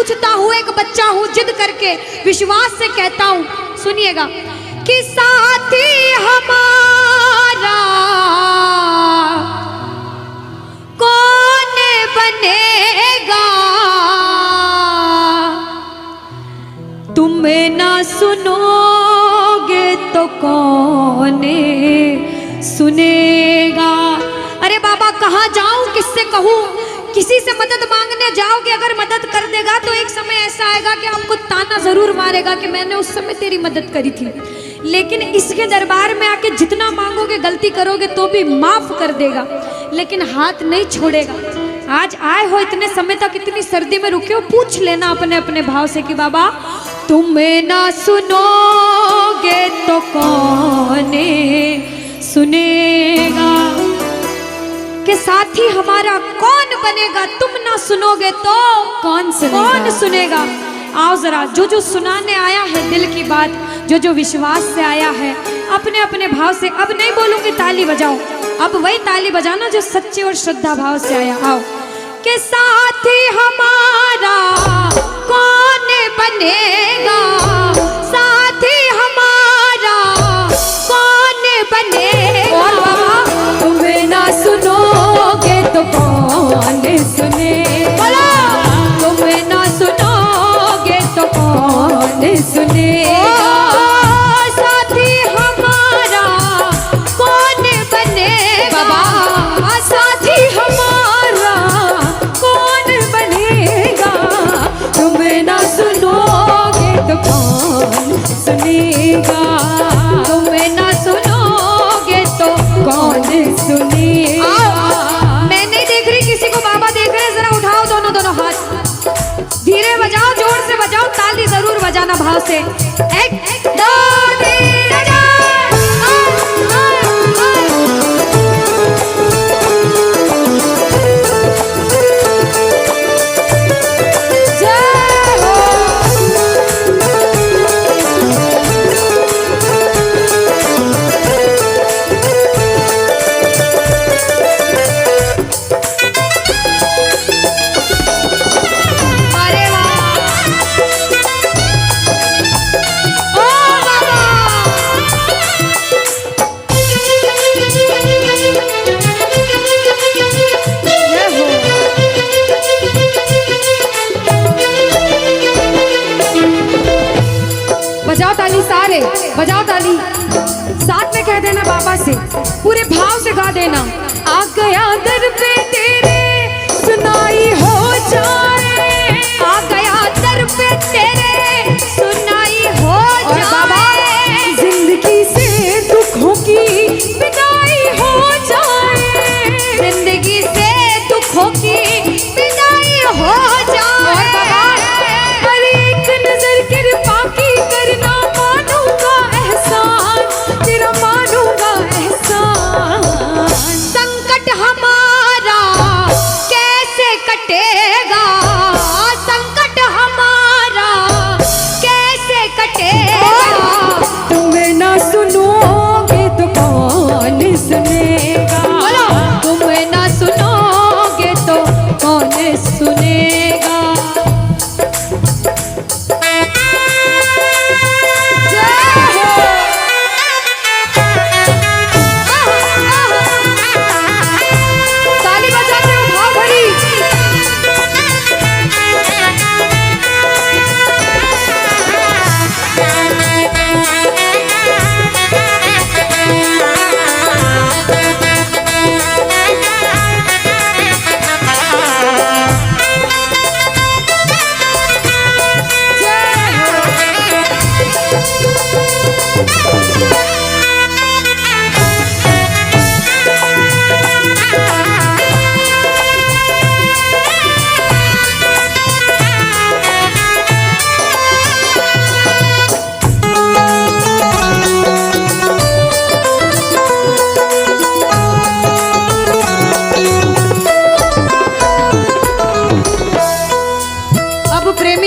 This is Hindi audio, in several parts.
पूछता हूँ, एक बच्चा हूँ, जिद करके विश्वास से कहता हूँ, सुनिएगा कि साथी हमारा कौन बनेगा, तुम ना सुनोगे तो कौन सुनेगा। अरे बाबा कहाँ जाऊं, किससे कहूँ, किसी से मदद मांगने जाओगे, अगर मदद कर देगा तो एक समय ऐसा आएगा कि आपको ताना जरूर मारेगा कि मैंने उस समय तेरी मदद करी थी, लेकिन इसके दरबार में आके जितना मांगोगे, गलती करोगे तो भी माफ कर देगा, लेकिन हाथ नहीं छोड़ेगा। आज आए हो इतने समय तक, इतनी सर्दी में रुके हो, पूछ लेना अपने अपने भाव से कि बाबा तुम ना सुनोगे तो कौन सुनेगा, कि साथी हमारा कौन बनेगा, तुम ना सुनोगे तो कौन सुनेगा। आओ जरा, जो जो सुनाने आया है दिल की बात, जो जो विश्वास से आया है, अपने अपने भाव से, अब नहीं बोलूंगी ताली बजाओ, अब वही ताली बजाना जो सच्चे और श्रद्धा भाव से आया। आओ कि साथी हमारा कौन बनेगा, साथी हमारा कौन बनेगा, और बाबा तुम्हें ना सुनोगे तो कौन सुनेगा, तुम्हें ना सुनोगे तो कौन सुनेगा, साथी हमारा कौन बनेगा, साथी हमारा कौन बनेगा, तुम्हें ना सुनोगे तो कौन सुनेगा, तुम्हें ना सुनोगे तो कौन सुनेगा। मैं नहीं देख रही किसी को, बाबा देख रहे हैं, जरा उठाओ दोनों दोनों हाथ, धीरे बजाओ, जोर से बजाओ, ताली जरूर बजाना भाव से। एक दो तीन बजाओ ताली, सारे बजाओ ताली, साथ में कह देना बाबा से, पूरे भाव से गा देना। आ गया दर पे तेरे सुनाई हो जाए, आ गया दर पे तेरे सुनाई हो जाए, जिंदगी से दुखों की विदाई हो जाए, जिंदगी से दुखों की विदाई हो जाए, पर एक नजर कृपा की करना, मानूंगा एहसान तेरा, मानूंगा एहसान, संकट हमारा कैसे कटेगा, संकट हमारा कैसे कटेगा, तुम्हें ना सुनोगे तो कौन सुनेगा, तुम्हें ना सुनोगे तो कौन सुनेगा। ताली बजाते हो भाव भरी,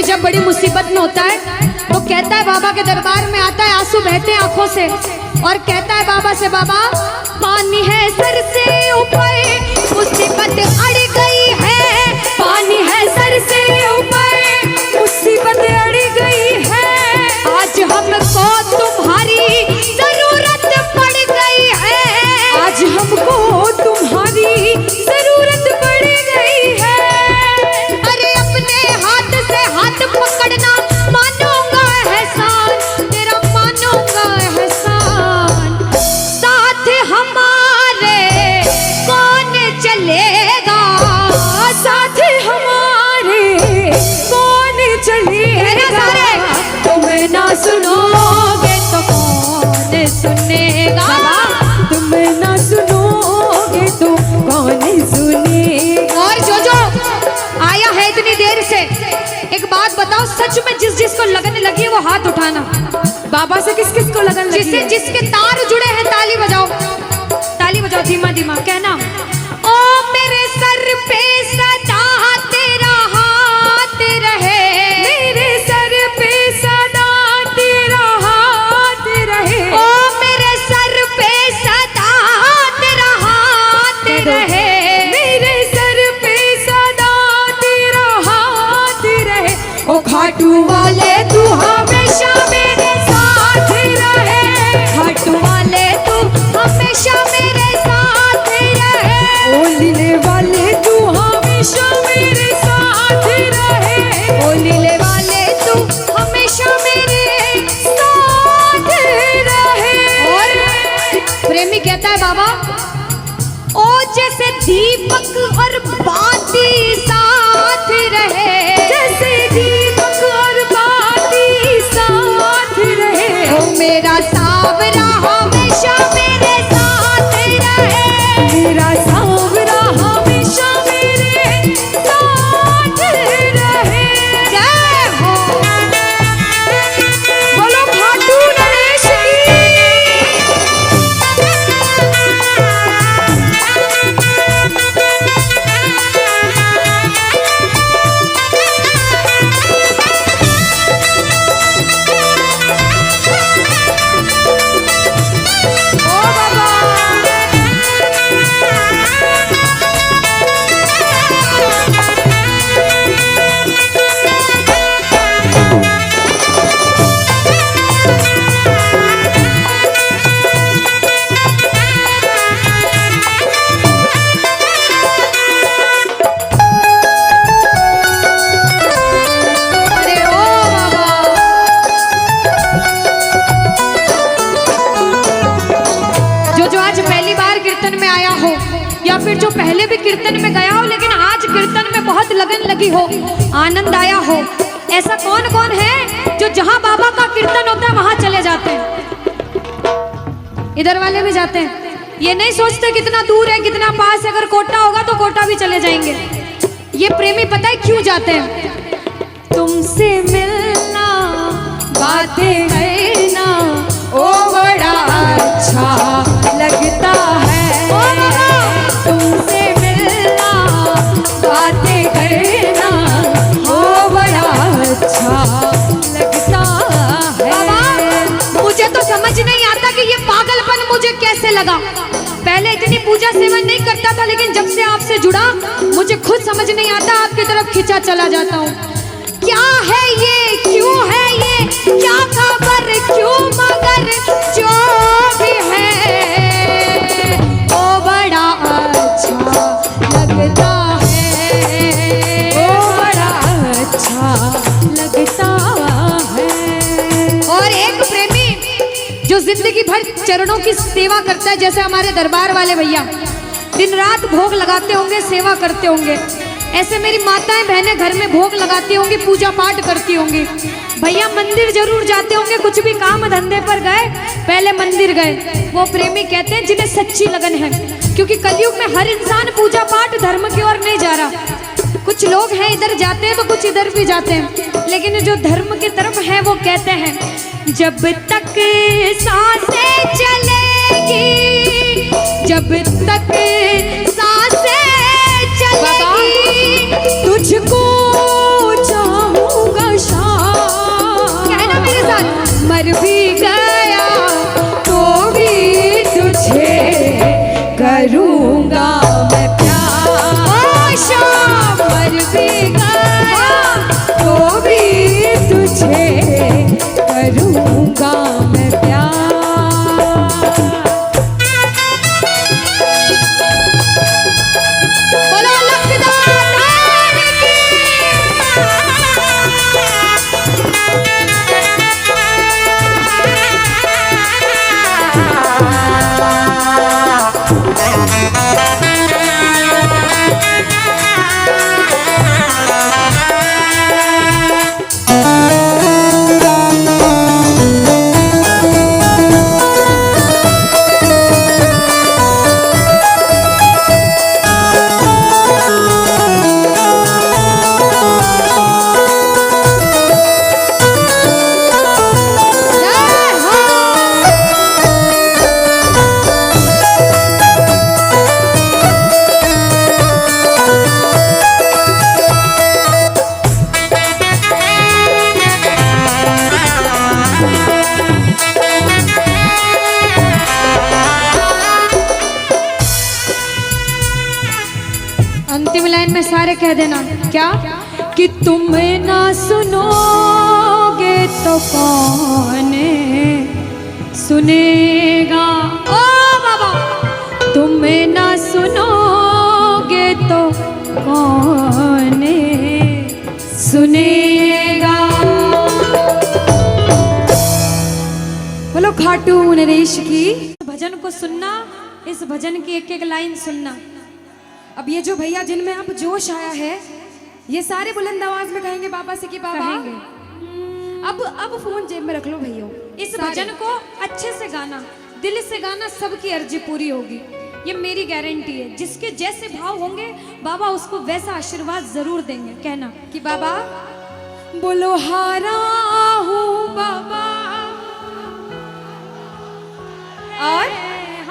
जब बड़ी मुसीबत में होता है तो कहता है, बाबा के दरबार में आता है, आंसू बहते हैं आंखों से, और कहता है बाबा से, बाबा पानी है सर से ऊपर, मुसीबत अड़ गई है, पानी है सर से ऊपर, बताओ सच में जिस जिसको लगन लगी है वो हाथ उठाना। बाबा से किस किस को लगन लगी जिससे है? जिसके तार जुड़े हैं ताली बजाओ, ताली बजाओ धीमा धीमा, कहना ओ मेरे सर पे सदा तेरा हाथ रहे, मेरे सर पे सदा तेरा हाथ रहे, ओ मेरे सर पे सदा तेरा हाथ रहे, मेरे सर पे सदा तेरा हाथ रहे। ओ खाटू वाले तू हमेशा मेरे साथ रहे, खाटू वाले तू हमेशा मेरे साथ रहे, ओ लीले वाले तू हमेशा मेरे साथ रहे, ओ लीले वाले तू हमेशा मेरे साथ रहे। और प्रेमी कहता है बाबा ओ जैसे दीपक और बाती साथ रहे, जैसे दीपक और बाती साथ रहे, ओ मेरा सावरा हमेशा मेरे साथ रहे, मेरा सांवरा हमेशा मेरे साथ रहे। जय हो बोलो खाटू नरेश ओ बाबा। अरे ओ बाबा, जो आज पहली बार कीर्तन में आया हो या फिर जो पहले भी कीर्तन में गया हो लेकिन आज कीर्तन में बहुत लगन लगी हो, आनंद आया हो, ऐसा कौन कौन है जो जहां बाबा का कीर्तन होता है वहां चले जाते हैं? इधर वाले भी जाते हैं, ये नहीं सोचते कितना दूर है कितना पास है, अगर कोटा होगा तो कोटा भी चले जाएंगे। ये प्रेमी पता है क्यों जाते हैं? तुमसे मिलना बातें करना ओ बड़ा अच्छा लगता है, ओ बाबा। तुमसे मिलना बातें करना ओ बड़ा अच्छा लगता है। बाबा मुझे तो समझ नहीं आता कि ये पागलपन मुझे कैसे लगा। पहले इतनी पूजा सेवन नहीं करता था लेकिन जब से आपसे जुड़ा मुझे खुद समझ नहीं आता, आपकी तरफ खिंचा चला जाता हूँ। क्या है ये, क्यों है ये, क्या खबर, क्यों मगर जो भी है ओ बड़ा अच्छा लगता है, ओ बड़ा अच्छा लगता है। और एक प्रेमी जो जिंदगी भर चरणों की सेवा करता है, जैसे हमारे दरबार वाले भैया दिन रात भोग लगाते होंगे, सेवा करते होंगे, ऐसे मेरी माताएं बहनें घर में भोग लगाती होंगी, पूजा पाठ करती होंगी। भैया मंदिर जरूर जाते होंगे, कुछ भी काम धंधे पर गए पहले मंदिर गए। वो प्रेमी कहते हैं जिन्हें सच्ची लगन है, क्योंकि कलयुग में हर इंसान पूजा पाठ धर्म की ओर नहीं जा रहा। कुछ लोग हैं इधर जाते हैं तो कुछ इधर भी जाते हैं, लेकिन जो धर्म की तरफ है वो कहते हैं जब तक सांसें चलेगी, जब तक सांसें चलेगी, तुझको चाहूंगा शाम, कहना मेरे साथ, मर भी गया तो भी तुझे करूंगा मैं प्यार। ओ शाम, मर भी गया तो भी तुझे करूंगा मैं प्यार। सारे कह देना क्या कि तुम ना सुनोगे तो कौन सुनेगा। ओ बाबा, तुम ना सुनोगे तो कौन सुनेगा। बोलो खाटू नरेश की। भजन को सुनना, इस भजन की एक एक लाइन सुनना। अब ये जो भैया जिनमें अब जोश आया है, ये सारे बुलंद आवाज में कहेंगे बाबा से कि बाबा अब फोन जेब में रख लो भैया। इस भजन को अच्छे से गाना, दिल से गाना, सबकी अर्जी पूरी होगी, ये मेरी गारंटी है। जिसके जैसे भाव होंगे बाबा उसको वैसा आशीर्वाद जरूर देंगे। कहना कि बाबा बोलो हारा हूँ बाबा और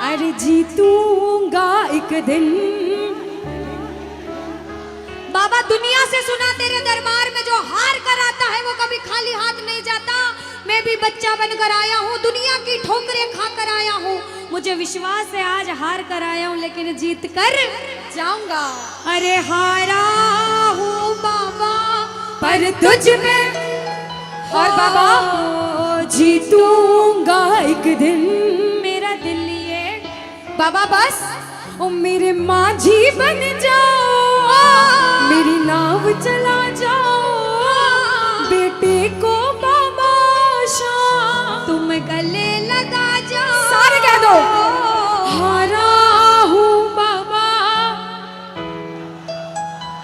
अरे जीतूंगा एक दिन। बाबा दुनिया से सुना तेरे दरबार में जो हार कर आता है वो कभी खाली हाथ नहीं जाता। मैं भी बच्चा बनकर आया हूँ, दुनिया की ठोकरें खाकर आया हूँ। मुझे विश्वास है आज हार कर आया हूँ लेकिन जीत कर जाऊंगा। अरे हारा हूँ बाबा पर तुझ में और बाबा जीतूंगा एक दिन। मेरा दिल ये बाबा बस ओ मेरे माझी बन जाओ, मेरी नाव चला जाओ, बेटे को बाबा शाम तुम गले लगा जाओ। सारे कह दो हारा हूँ बाबा,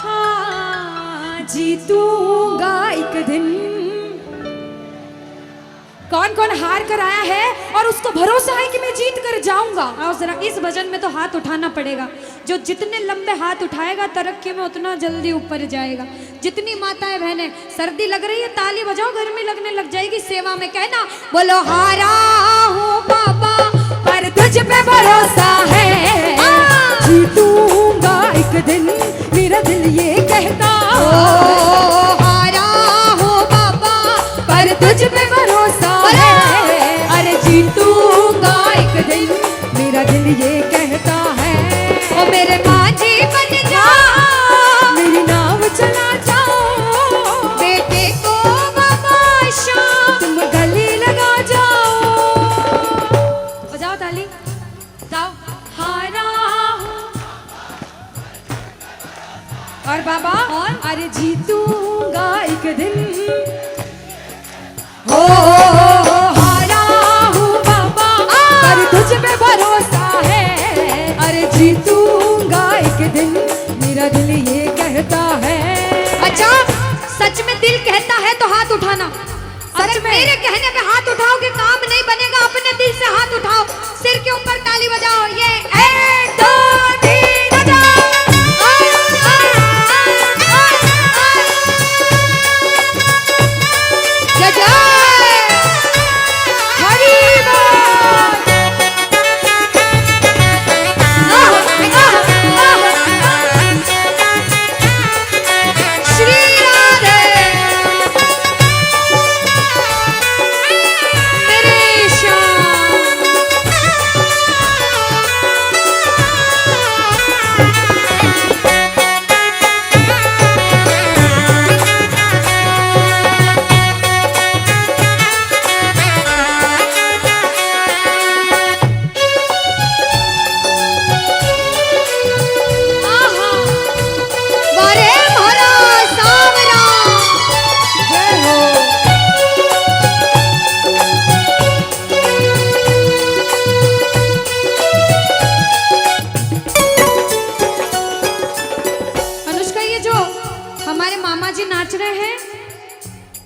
हाँ जीतूंगा एक दिन। कौन कौन हार कर आया है और उसको भरोसा है कि मैं जीत कर जाऊंगा। और जरा इस भजन में तो हाथ उठाना पड़ेगा। जो जितने लंबे हाथ उठाएगा तरक्की में उतना जल्दी ऊपर जाएगा। जितनी माताएं बहनें सर्दी लग रही है ताली बजाओ, गर्मी लगने लग जाएगी सेवा में। कहना बोलो हारा हूँ बाबा पर तुझ पे भरोसा है, जीतूंगा एक दिन मेरा दिल ये कहता। हारा हूँ बाबा पर तुझ पे भरोसा है, अरे जीतूंगा एक दिन मेरा दिल ये कहता है। ओ मेरे माझी बन जाओ, मेरी नाव चला जाओ, बेटे को बाबा शाम तुम गले लगा जाओ। बजाओ ताली जाओ। हारा और बाबा और अरे जीतूंगा एक दिन। हो हारा हूँ बाबा पर तुझ पे भरोसा है, अरे जीतूंगा एक दिन मेरा दिल ये कहता है। अच्छा सच में दिल कहता है तो हाथ उठाना। सच में मेरे कहने पे हाथ उठाओगे काम नहीं बनेगा। अपने दिल से हाथ उठाओ, सिर के ऊपर ताली बजाओ। ये 1 2 3 बजाओ। जय जय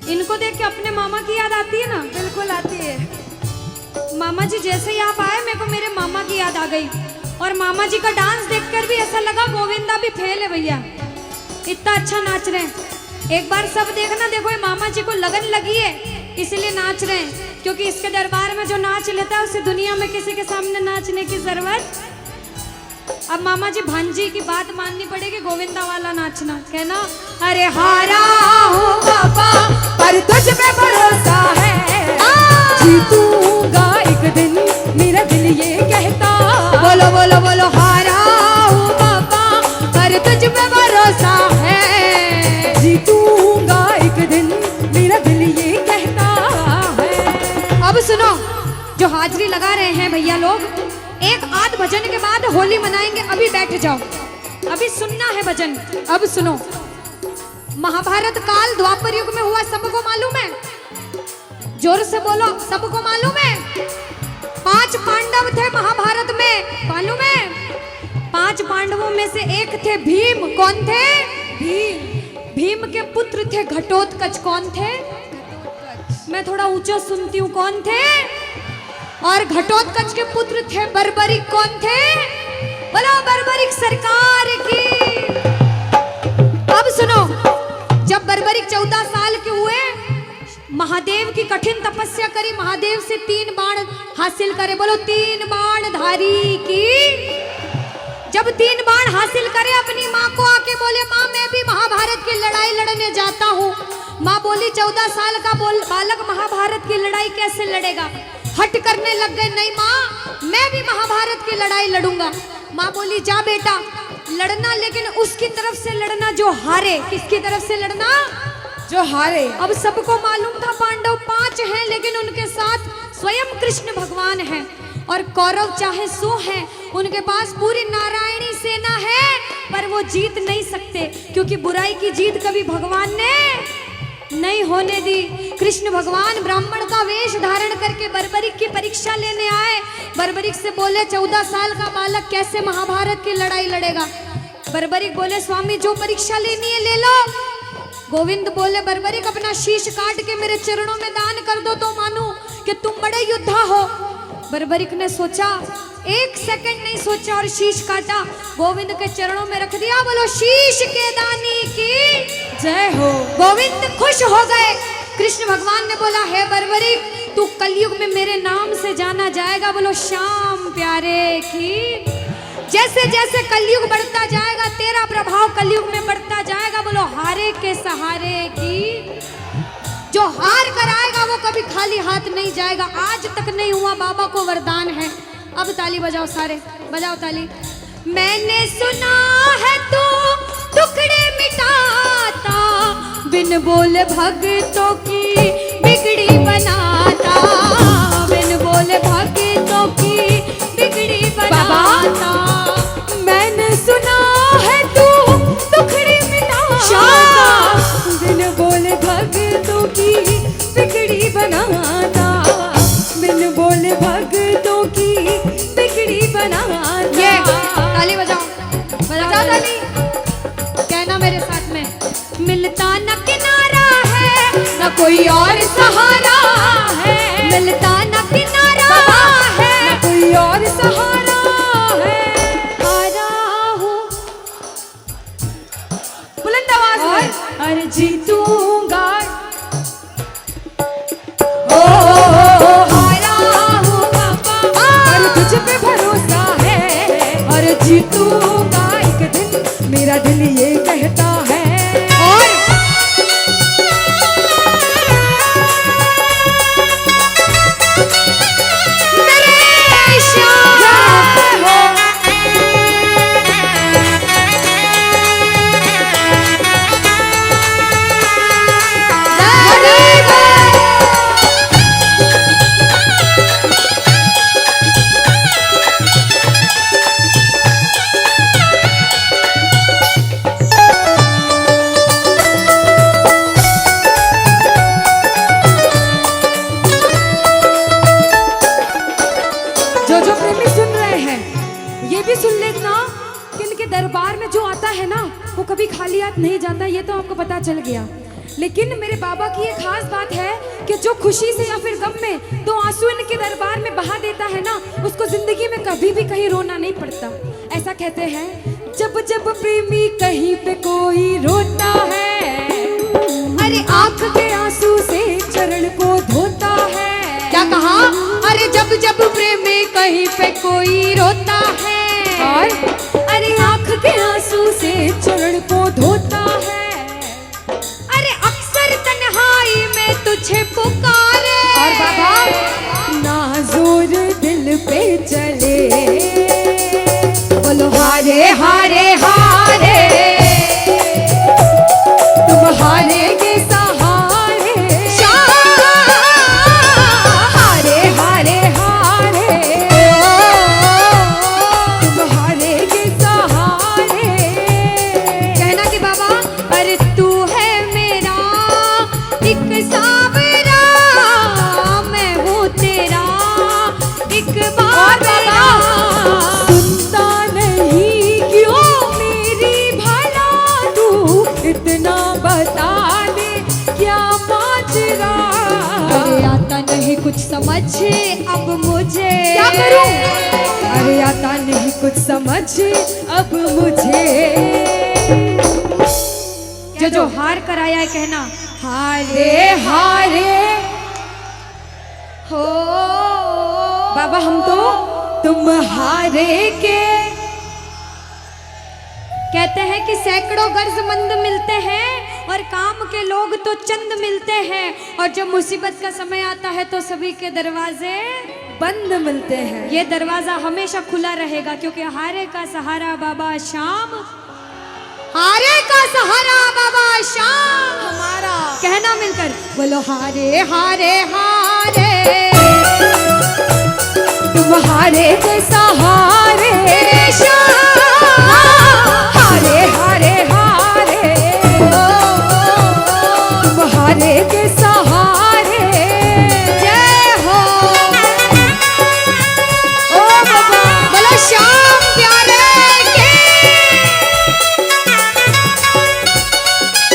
इनको देख के अपने मामा की याद आती है ना? बिल्कुल आती है। मामा जी जैसे ही आप आए मेरे को मेरे मामा की याद आ गई। और मामा जी का डांस देखकर भी ऐसा लगा गोविंदा भी फेल है भैया, इतना अच्छा नाच रहे हैं। एक बार सब देखना, देखो ये मामा जी को लगन लगी है इसलिए नाच रहे हैं, क्योंकि इसके दरबार में जो नाच लेता है उसे दुनिया में किसी के सामने नाचने की जरूरत। अब मामा जी भांजी की बात माननी पड़ेगी, गोविंदा वाला नाचना। कहना अरे हारा हूँ बाबा पर तुझ पे भरोसा है, जीतूंगा एक दिन मेरा दिल ये कहता। बोलो बोलो बोलो हारा हूँ बाबा पर तुझ पे भरोसा लगा रहे हैं भैया लोग, एक आध भजन के बाद होली मनाएंगे। अभी बैठ जाओ, अभी सुनना है भजन। अब सुनो, महाभारत काल द्वापर युग में हुआ, सबको मालूम है? जोर से बोलो, सबको मालूम है? 5 पांडव थे महाभारत में, मालूम है? 5 पांडवों में से एक थे भीम। कौन थे? भीम। भीम के पुत्र थे घटोत्कच। कौन थे? मैं थोड़ा ऊंचा सुनती हूँ। कौन थे? और घटोत्कच के पुत्र थे बर्बरिक। कौन थे? बोलो बर्बरिक सरकार की। अब सुनो, जब बर्बरिक 14 साल के हुए, महादेव की कठिन तपस्या करी, महादेव से 3 बाण हासिल करे। बोलो 3 बाण धारी की। जब 3 बाण हासिल करे, अपनी माँ को आके बोले, माँ मैं भी महाभारत की लड़ाई लड़ने जाता हूँ। माँ बोली 14 साल का बालक महाभारत की लड़ाई कैसे लड़ेगा? हट करने लग गए, नहीं माँ मैं भी महाभारत की लड़ाई लड़ूंगा। माँ बोली जा बेटा लड़ना, लेकिन उसकी तरफ से लड़ना जो हारे। किसकी तरफ से लड़ना? जो हारे। अब सबको मालूम था पांडव 5 हैं, लेकिन उनके साथ स्वयं कृष्ण भगवान हैं। और कौरव चाहे 100 हैं, उनके पास पूरी नारायणी सेना है, पर वो जीत नहीं सकते, क्योंकि बुराई की जीत कभी भगवान ने नहीं होने दी। कृष्ण भगवान ब्राह्मण का वेश धारण करके बर्बरिक की परीक्षा लेने आए। बर्बरिक से बोले 14 साल का बालक कैसे महाभारत की लड़ाई लड़ेगा? बर्बरिक बोले स्वामी जो परीक्षा लेनी है ले लो। गोविंद बोले बर्बरिक अपना शीश काट के मेरे चरणों में दान कर दो तो मानूं कि तुम बड़े योद्धा हो। बर्बरिक ने सोचा, 1 सेकंड नहीं सोचा और शीश काटा, गोविंद के चरणों में रख दिया। बोलो शीश के दानी की जय हो। गोविंद खुश हो गए। कृष्ण भगवान ने बोला हे बर्बरिक तू कलयुग में मेरे नाम से जाना जाएगा। बोलो श्याम प्यारे की। जैसे जैसे कलयुग बढ़ता जाएगा तेरा प्रभाव कलयुग में बढ़ता जाएगा। बोलो हारे के सहारे की। जो हार कर आएगा वो कभी खाली हाथ नहीं जाएगा। आज तक नहीं हुआ, बाबा को वरदान है। अब ताली बजाओ, सारे बजाओ ताली। मैंने सुना है तू टुकड़े मिटाता, बिन बोले भक्तों की बिगड़ी बनाता, बिन बोले भक्तों की बिगड़ी बनाता। मैंने सुना है तू टुकड़े मिटाता, बिन बोले भक्तों की बिगड़ी बनाता, बिन बोले भक्तों की बिगड़ी बनाता। ये ताली बजाओ, बजाओ ताली। कहना मेरे साथ में, मिलता न किनारा है न कोई और सहारा है, मिलता न किनारा है न कोई और सहारा है। हारा हूँ बुलंद आवाज में, अरे जीतूंगा। हारा हूँ बाबा, और तुझ पे भरोसा है, और जीतूंगा एक दिन, मेरा दिल ये कहता है। और मेरे श्याम हो। जो जो प्रेमी सुन रहे हैं ये भी सुन लेना कि इनके दरबार में जो आता है ना वो कभी खाली हाथ नहीं जाता। ये तो आपको पता चल गया। लेकिन मेरे बाबा की एक खास बात है कि जो खुशी से या फिर गम में 2 आंसू इनके दरबार में बहा देता है ना, उसको जिंदगी में कभी भी कहीं रोना नहीं पड़ता। ऐसा कहते हैं, जब जब प्रेमी कहीं पे कोई रोता है, अरे आंख के आंसू से चरण को धोता है। क्या कहा? अरे जब जब प्रेमी कहीं पे कोई रोता है, और अरे आंख के आंसू से चरण को धोता है। अरे अक्सर तन्हाई में तुझे पुकारे। और बाबा नाज़ुर दिल पे चले, बोलो हारे हारे हारे, तुम हारेगे सहारे। हारे हारे हारे, नहीं कुछ समझ अब मुझे, क्या करूं? अरे आता नहीं कुछ समझ अब मुझे। जो हार कर आया है कहना हारे हारे हो बाबा, हम तो तुम हारे के। कहते हैं कि सैकड़ों गर्जमंद मिलते हैं और काम के लोग तो चंद मिलते हैं, और जब मुसीबत का समय आता है तो सभी के दरवाजे बंद मिलते हैं। ये दरवाजा हमेशा खुला रहेगा, क्योंकि हारे का सहारा बाबा शाम, हारे का सहारा बाबा शाम हमारा। कहना मिलकर बोलो हारे हारे हारे, तुम हारे के सहारे शाम, हारे हारे हारे, तुम हारे के सहारे। जय हो ओ बाबा, बोलो शाम प्यारे के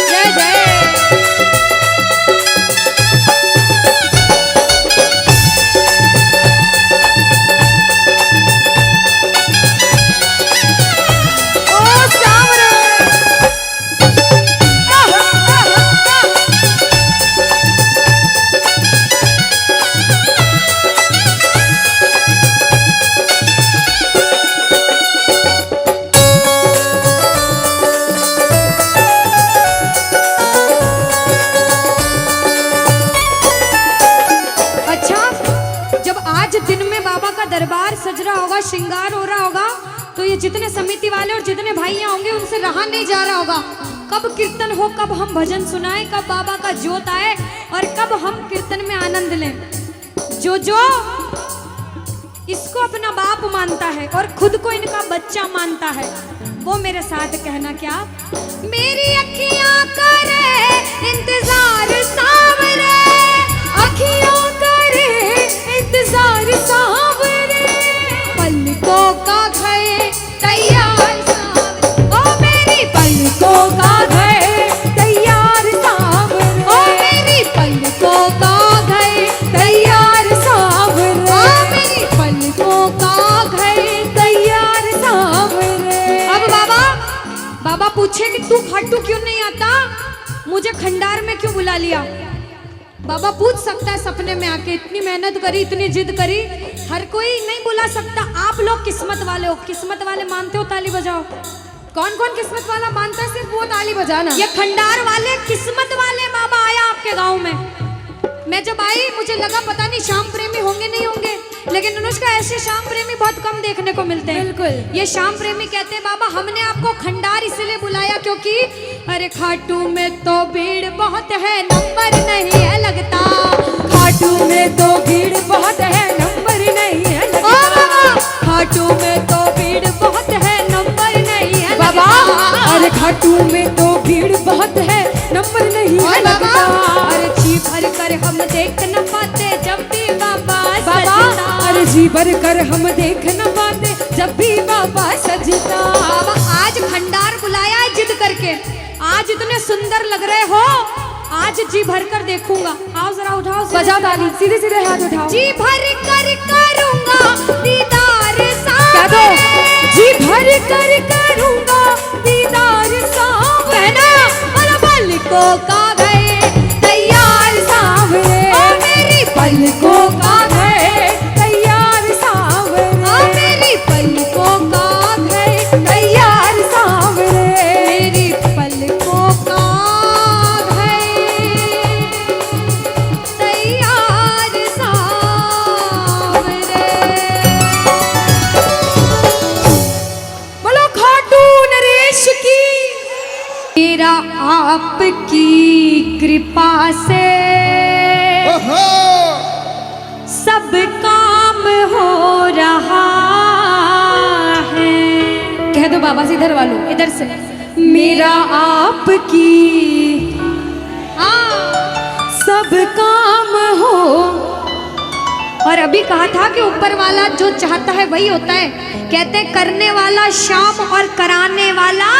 जय जय। दरबार सज रहा होगा, श्रृंगार हो रहा होगा, तो ये जितने समिति वाले और जितने भाइयां होंगे उनसे रहा नहीं जा रहा होगा। कब कीर्तन हो, कब हम भजन सुनाएं, कब बाबा का जोत आए और कब हम कीर्तन में आनंद लें। जो इसको अपना बाप मानता है और खुद को इनका बच्चा मानता है, वो मेरे साथ कहना क्या, मेरी अखियां करे इंतजार सावरे, अखियां करे इंतजार सावरे, पलकों का घर तैयार सावरे, ओ मेरी पलकों का घर तैयार सावरे, ओ मेरी पलकों का घर तैयार सावरे, ओ मेरी पलकों का घर तैयार सावरे। अब बाबा पूछे कि तू खाटू क्यों नहीं आता, मुझे खंडार में क्यों बुला लिया। बाबा पूछ सकता है सपने में आके, इतनी मेहनत करी, इतनी जिद करी, हर कोई नहीं बुला सकता। आप लोग किस्मत वाले हो, किस्मत वाले मानते हो, ताली बजाओ। कौन कौन किस्मत वाला मानता है, सिर्फ वो ताली बजाना। ये खंडार वाले किस्मत वाले बाबा आया आपके गांव में। मैं जब आई मुझे लगा पता नहीं श्याम प्रेमी होंगे नहीं होंगे, लेकिन अनुष्का ऐसे श्याम प्रेमी बहुत कम देखने को मिलते हैं। बिल्कुल। ये श्याम प्रेमी कहते हैं बाबा हमने आपको खंडार इसलिए बुलाया क्योंकि अरे खाटू में तो भीड़ बहुत है, नंबर नहीं है लगता, खाटू में तो भीड़ बहुत है, नंबर नहीं है लगता, खाटू में तो भीड़ बहुत है, नंबर नहीं है बाबा, अरे खाटू में तो भीड़ बहुत है, नंबर नहीं है लगता, अरे जी भर कर हम देख न पाते जब भी बाबा सजता, अरे जी भर कर हम देख न पाते जब भी बाबा सजता। बाबा आज खंडार बुलाया है जिद करके, आज इतने सुंदर लग रहे हो, आज जी भर कर देखूंगा। आओ जरा उठाओ, बजाओ ताली, सीधे सीधे हाथ उठाओ। जी भर कर करूंगा दीदार क्या दो, जी भर कर करूंगा दीदार सावरे, कहना और पलकों का घर तैयार सावरे, ओ मेरी पलकों का घर तैयार सावरे, ओ मेरी पलकों का घर तैयार सावरे, मेरी पलकों का घर तैयार सावरे। बोलो खाटू नरेश की। मेरा आपकी कृपा से सब काम हो रहा है। कह दो बाबा से, इधर वालों, इधर से, मेरा आपकी सब काम हो। और अभी कहा था कि ऊपर वाला जो चाहता है वही होता है। कहते हैं करने वाला श्याम और कराने वाला,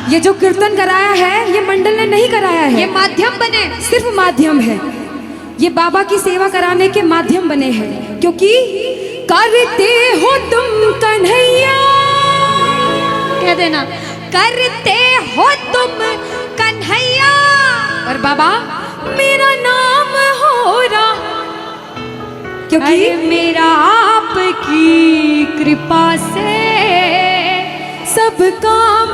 ये जो कीर्तन कराया है ये मंडल ने नहीं कराया है, ये माध्यम बने, सिर्फ माध्यम है। ये बाबा की सेवा कराने के माध्यम बने हैं, क्योंकि करते हो तुम कन्हैया, कह देना करते हो तुम कन्हैया, और बाबा मेरा नाम हो रहा, क्योंकि अरे मेरा आपकी कृपा से सब काम,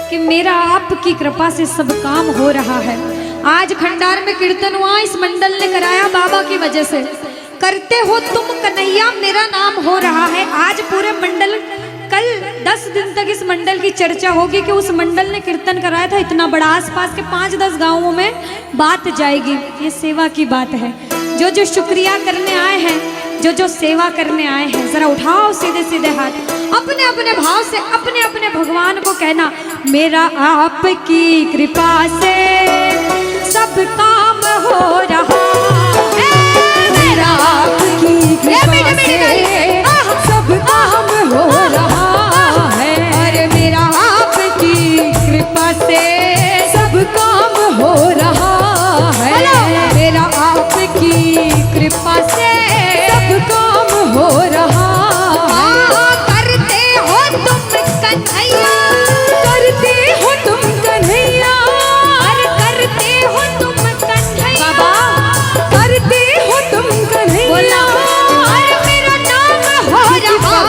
कि मेरा आपकी कृपा से सब काम हो रहा है। आज खंडार में कीर्तन हुआ, इस मंडल ने कराया बाबा की वजह से। करते हो तुम कन्हैया, मेरा नाम हो रहा है। आज पूरे मंडल, कल 10 दिन तक इस मंडल की चर्चा होगी कि उस मंडल ने कीर्तन कराया था इतना बड़ा, आसपास के 5-10 गांवों में बात जाएगी। ये सेवा की बात है। जो जो शुक्रिया करने आए हैं, जो जो सेवा करने आए हैं, जरा उठाओ सीधे सीधे हाथ, अपने अपने भाव से अपने अपने भगवान को कहना, मेरा आपकी कृपा से सब काम हो रहा है, मेरा आपकी कृपा से सब काम हो रहा है, अरे मेरा आपकी कृपा से सब काम हो रहा है, मेरा आपकी कृपा से सब काम हो रहा है। करते हो तुम कन्हैया, करते हो तुम कन्हैया, अरे करते हो तुम कन्हैया, बाबा करते हो तुम कन्हैया, बोला अरे मेरा नाम हो रहा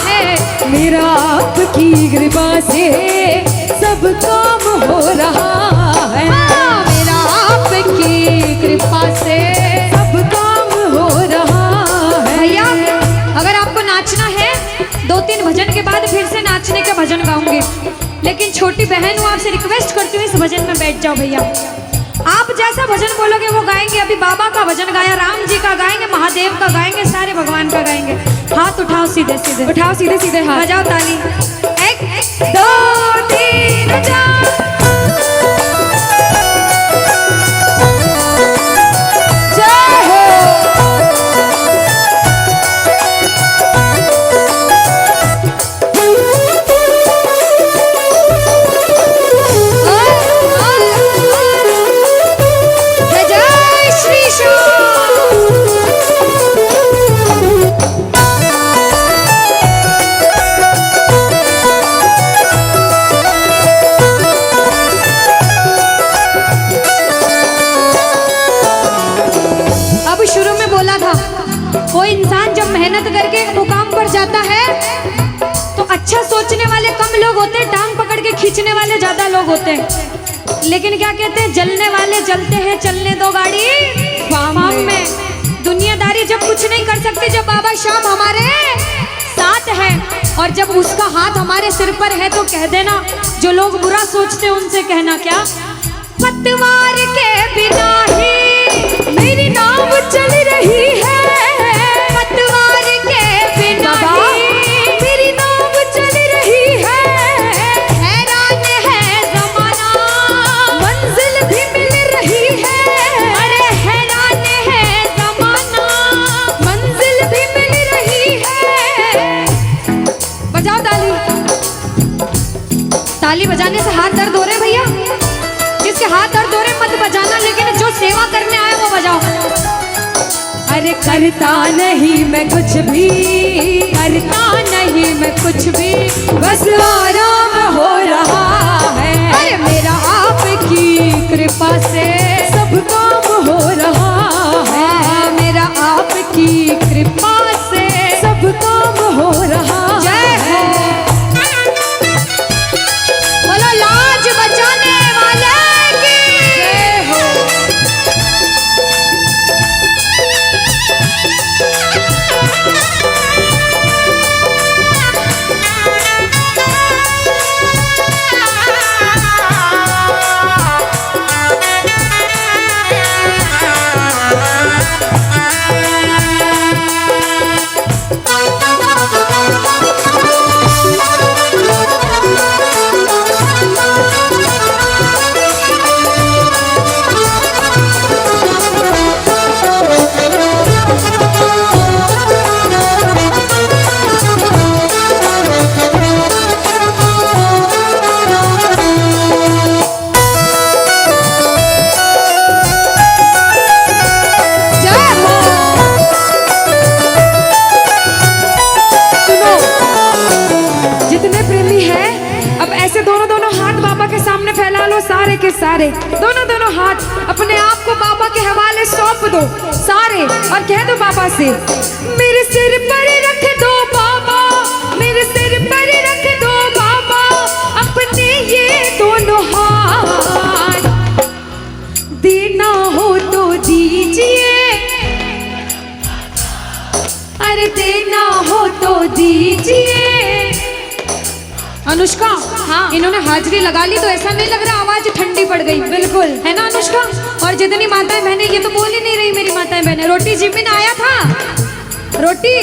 है, मेरा आपकी कृपा से सब काम हो रहा है, मेरा आपकी कृपा से सब काम हो रहा है। भैया अगर आपको नाचना है, 2-3 भजन के बाद फिर से नाचने का भजन गाऊंगी, लेकिन छोटी बहन हूँ, आपसे रिक्वेस्ट करती हूँ इस भजन में बैठ जाओ भैया। आप जैसा भजन बोलोगे वो गाएंगे। अभी बाबा का भजन गाया, राम जी का गाएंगे, महादेव का गाएंगे, सारे भगवान का गाएंगे। हाथ उठाओ सीधे सीधे, उठाओ सीधे सीधे हाथ, बजाओ ताली, 1 2 3 4। जय हो। जय श्री श्याम। अब शुरू में बोला था, कोई इंसान जब मेहनत करके एक मुकाम पर जाता है तो अच्छा सोचने वाले कम लोग होते हैं, टांग पकड़ के खींचने वाले ज्यादा लोग होते हैं। लेकिन क्या कहते हैं, जलने वाले जलते हैं, चलने दो गाड़ी फार्म में। दुनियादारी जब कुछ नहीं कर सकती, जब बाबा श्याम हमारे साथ है और जब उसका हाथ हमारे सिर पर है, तो कह देना, जो लोग बुरा सोचते हैं उनसे कहना क्या, पतवार के बिना ही मेरी नाव चल रही है, पतवार के बिना ही मेरी नाव चल रही है, हैरान है जमाना, मंजिल भी मिल रही है, अरे हैरान है जमाना, मंजिल भी मिल रही है। बजाओ ताली। ताली बजाने से हाथ दर्द हो रहे भैया, जिसके हाथ दर्द हो रहे मत बजाना, लेकिन जो सेवा करने आए वो बजाओ। अरे करता नहीं मैं कुछ भी, करता नहीं मैं कुछ भी, बस आराम हो रहा है, अरे मेरा आपकी कृपा से सब काम हो रहा है, मेरा आपकी कृपा से सब काम हो रहा जय है। बोलो लाज बचाने वाले की जय हो। सारे, दोनों दोनों हाथ अपने आप को बाबा के हवाले सौंप दो सारे, और कह दो बाबा से, मेरे सिर पर रख दो बाबा, मेरे सिर पर रख दो बाबा अपने ये दोनों हाथ, देना हो तो दीजिए, अरे देना हो तो दीजिए। अनुष्का, हाँ, इन्होंने हाजिरी लगा ली तो ऐसा नहीं लग रहा आवाज ठंडी पड़ गई? बिल्कुल, है ना अनुष्का? और जितनी माताएं बहनें, ये तो बोल ही नहीं रही मेरी माताएं बहनें। रोटी जिमिन आया था, रोटी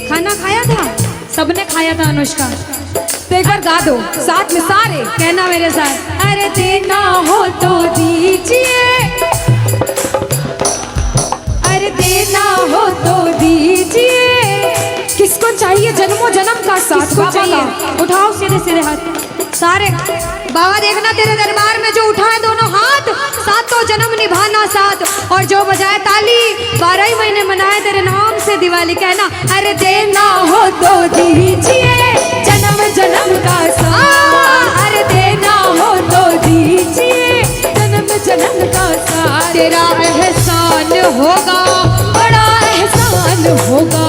खाना खाया था, सबने खाया था अनुष्का। तो एक बार गा दो साथ में सारे, कहना मेरे साथ, अरे देना हो तो दीजिए, अरे देना हो तो दीजिए। किसको चाहिए जन्मों जन्म का साथ? किसको चाहिए? उठाओ सीधे सीधे हाथ सारे। बाबा देखना तेरे दरबार में जो उठाए दोनों हाथ, सातों जन्म निभाना साथ, और जो बजाए ताली 12 ही महीने मनाए तेरे नाम से दिवाली। कहना, अरे देना हो तो दीजिए जन्म जन्म का साथ, अरे देना हो तो दीजिए जन्म जन्म का साथ। तेरा एहसान होगा, बड़ा एहसान होगा,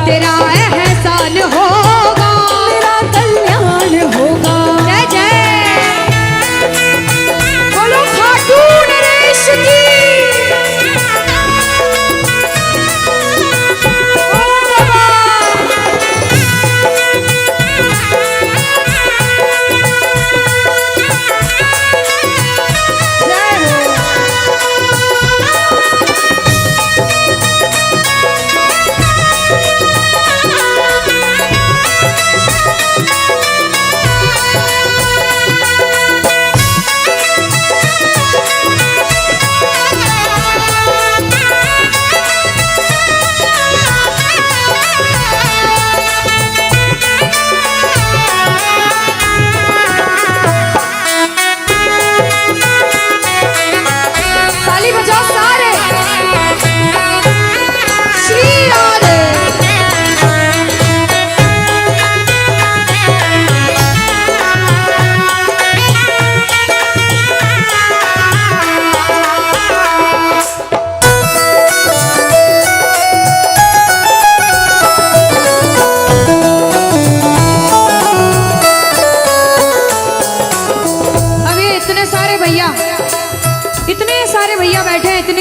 तेरा एहसान होगा, तेरा कल्याण होगा। जय जय बोलो खाटू नरेश की।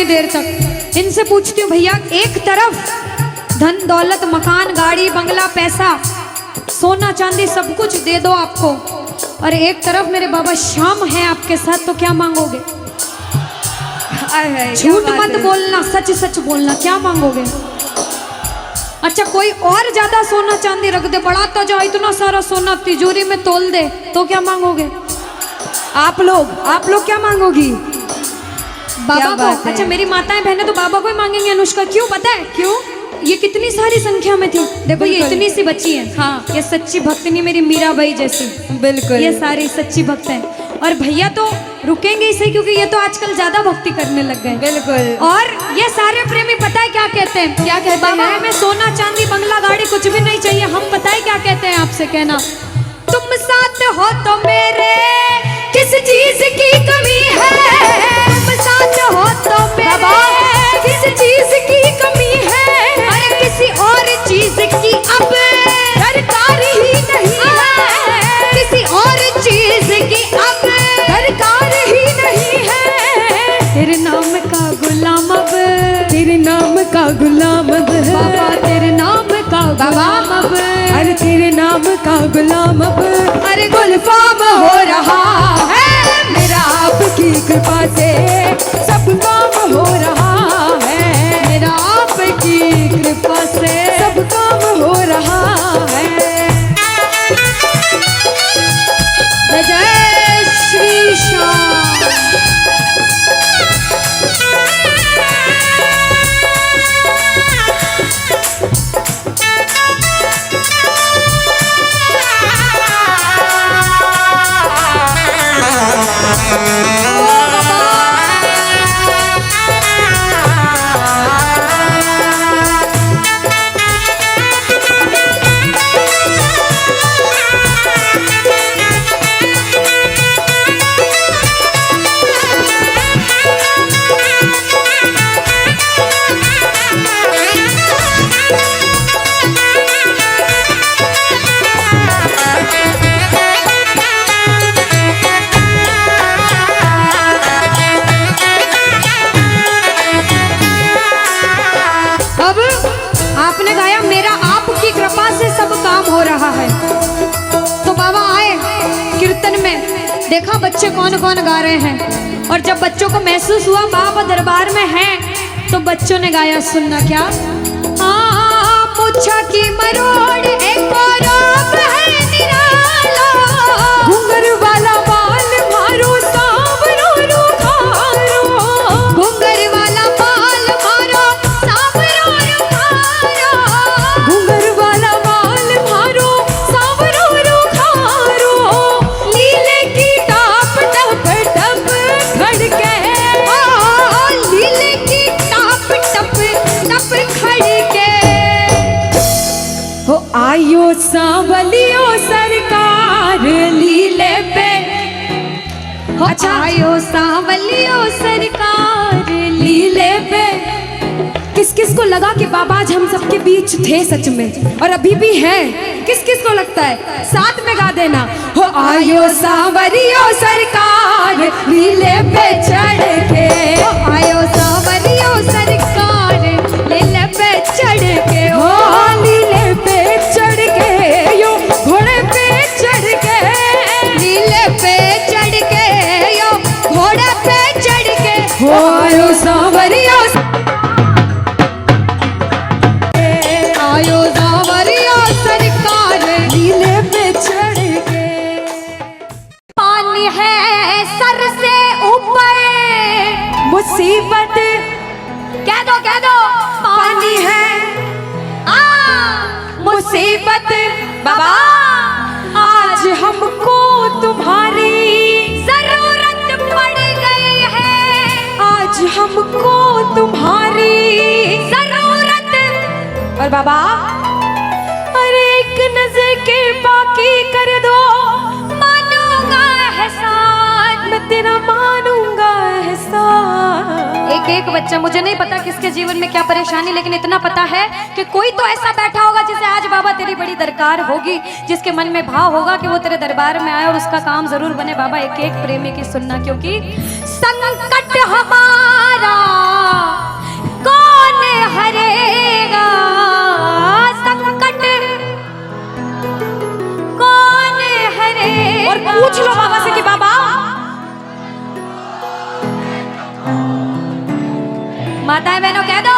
देर तक इनसे पूछती हूँ, भैया एक तरफ धन दौलत मकान गाड़ी बंगला पैसा सोना चांदी सब कुछ दे दो आपको, और एक तरफ मेरे बाबा श्याम है आपके साथ, तो क्या मांगोगे? झूठ मत बोलना, सच सच बोलना, क्या मांगोगे? अच्छा कोई और ज्यादा सोना चांदी रख दे, बढ़ाता जाओ इतना सारा सोना तिजोरी में तोल दे, तो क्या मांगोगे? आप लोग क्या मांगोगी? बाबा को। अच्छा मेरी माताएं बहनें तो बाबा को ही मांगेंगे अनुष्का, क्यों पता है? क्यों? ये कितनी सारी संख्या में थी, देखो ये इतनी सी बच्ची है, हाँ ये सच्ची भक्तनी मेरी मीराबाई जैसी, बिल्कुल ये सारी सच्ची भक्त हैं। और भैया तो रुकेंगे ही सही, क्योंकि ये तो आजकल ज्यादा भक्ति करने लग गए। बिल्कुल। और ये सारे प्रेमी पता है क्या कहते हैं? क्या कहते हैं? बाबा हमें सोना चांदी बंगला गाड़ी कुछ भी नहीं चाहिए, हम पता है क्या कहते हैं आपसे? कहना, तुम साथ हो तो मेरे किस चीज की कमी है, तुम साथ हो तो मेरे किस चीज की कमी है, अरे किसी और चीज की अब दरकार ही नहीं है, किसी और चीज की अब दरकार ही नहीं है। तेरे नाम का गुलाम अब, तेरे नाम का गुलाम अब बाबा, तेरे नाम का गुलाम अब, अरे तेरे नाम का गुलाम अब, अरे गुलफाम हो रहा है मेरा आपकी कृपा से, सब काम हो रहा है मेरा आपकी कृपा से, सब काम हो रहा है। जय श्री श्याम। देखा बच्चे कौन कौन गा रहे हैं, और जब बच्चों को महसूस हुआ बाबा दरबार में हैं, तो बच्चों ने गाया, सुनना क्या। मुच्छा की मरोड़ एक और है निराला, घुंघर वाला बाल मारो सांवरो रुखारो, घुंघर वाला बाल मारो सांवरो रुखारो, घुंघर वाला बाल मारो सांवरो रुखारो, लीले की टाप टप टप खड़के, लीले की टाप टप टप खड़के, हो आयो सांवलियो सरकार लीले पे। अच्छा, आयो सांवलियो सरकार लीले पे। किस किस को लगा कि बाबा आज हम सबके बीच थे सच में, और अभी भी हैं? किस किस को लगता है? साथ में गा देना, हो आयो सांवरियो सरकार लीले पे चढ़ के, आयो सांवरियो सरकार लीले पे चढ़ के, हो लीले पे चढ़ के, यो घोड़े पे चढ़ के, लीले पे चढ़ के, यो घोड़े पे चढ़ के, हो आयो सांवरियो आयो सांवरियो सरकार लीले पे चढ़ के। पानी है सर से ऊपर, मुसीबत कह दो पानी है, मुसीबत बाबा आज हमको तुम्हारी जरूरत पड़ गई है, आज हमको तुम्हारी जरूरत। और बाबा अरे एक नजर के बाकी कर दो, मानूंगा एहसान, मैं तेरा मानूंगा एहसान। एक एक बच्चा, मुझे नहीं पता किसके जीवन में क्या परेशानी, लेकिन इतना पता है कि कोई तो ऐसा बैठा होगा जिसे आज बाबा तेरी बड़ी दरकार होगी, जिसके मन में भाव होगा कि वो तेरे दरबार में आए और उसका काम जरूर बने। बाबा एक एक प्रेमी की सुनना, क्योंकि संकट हमारा कौन हरेगा, संकट कौन हरेगा। और पूछ लो बाबा से कि बाबा माताएं बहनों कह दो,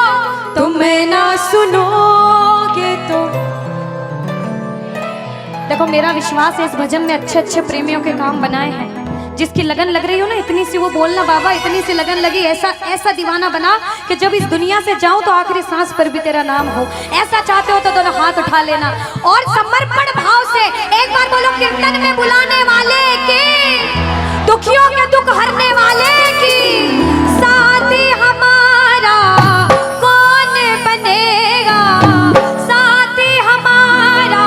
तुम्हें ना सुनोगे तो। देखो मेरा विश्वास है इस भजन में अच्छे अच्छे प्रेमियों के काम बनाए हैं। जिसकी लगन लग रही हो ना, इतनी सी वो बोलना बाबा, इतनी सी लगन लगी, ऐसा ऐसा दीवाना बना कि जब इस दुनिया से जाऊं तो आखिरी सांस पर भी तेरा नाम हो। ऐसा चाहते हो तो दोनों हाथ उठा लेना और समर्पण भाव से एक बार बोलो, कीर्तन में बुलाने वाले की, दुखियों के दुख हरने वाले की, साथी हमारा कौन बनेगा, साथी हमारा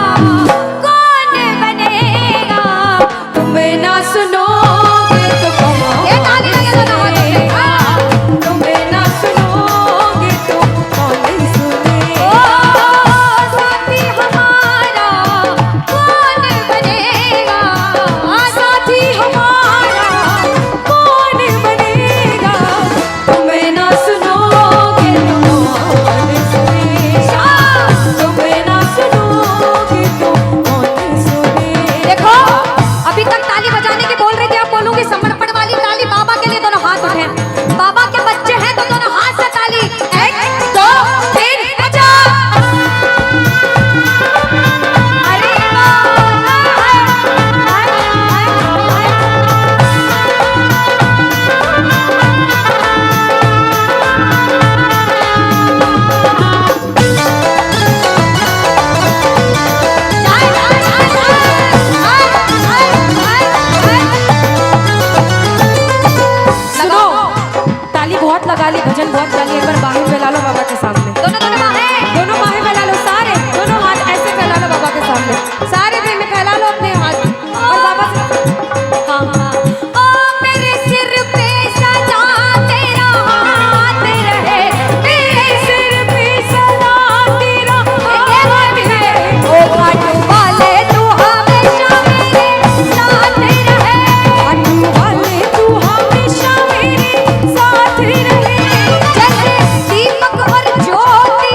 कौन बनेगा। तुम्हें ना सुनो ये ताली लगे दोनों हाथों से। तुम्हें ना सुनोगे तो कौन सुनेगा। साथी हमारा कौन बनेगा, साथी हमारा कौन बनेगा। तुम्हें ना सुनोगे तो कौन सुनेगा। तुम्हें ना सुनोगे तो कौन सुनेगा। देखो अभी तक ताली बजाने की बोल रही थी, अब बोलूंगी समर्पण वाली ताली। बाबा के लिए दोनों हाथ उठे, बाबा के बच्चे हैं तो दोनों हाथ से ताली। 1 2 3 बजा। अरे सुनो, ताली बहुत लगा ली, भजन बहुत गा ली, एक बार बाहें फैला लो बाबा के सामने। दोनों दोनों बाहें, दोनों बाहें फैला लो, सारे दोनों हाथ ऐसे फैला लो बाबा के सामने। सारे प्रेमी फैला लो अपने हाथ और बाबा से हाँ हाँ। ओ मेरे सिर पे सदा तेरा हाथ रहे, मेरे सिर पे सदा तेरा हाथ रहे। ओ घाट वाले तू हमेशा मेरे साथ रहे, घाट वाले तू हमेशा मेरे साथ रहे। जैसे दीपक और ज्योति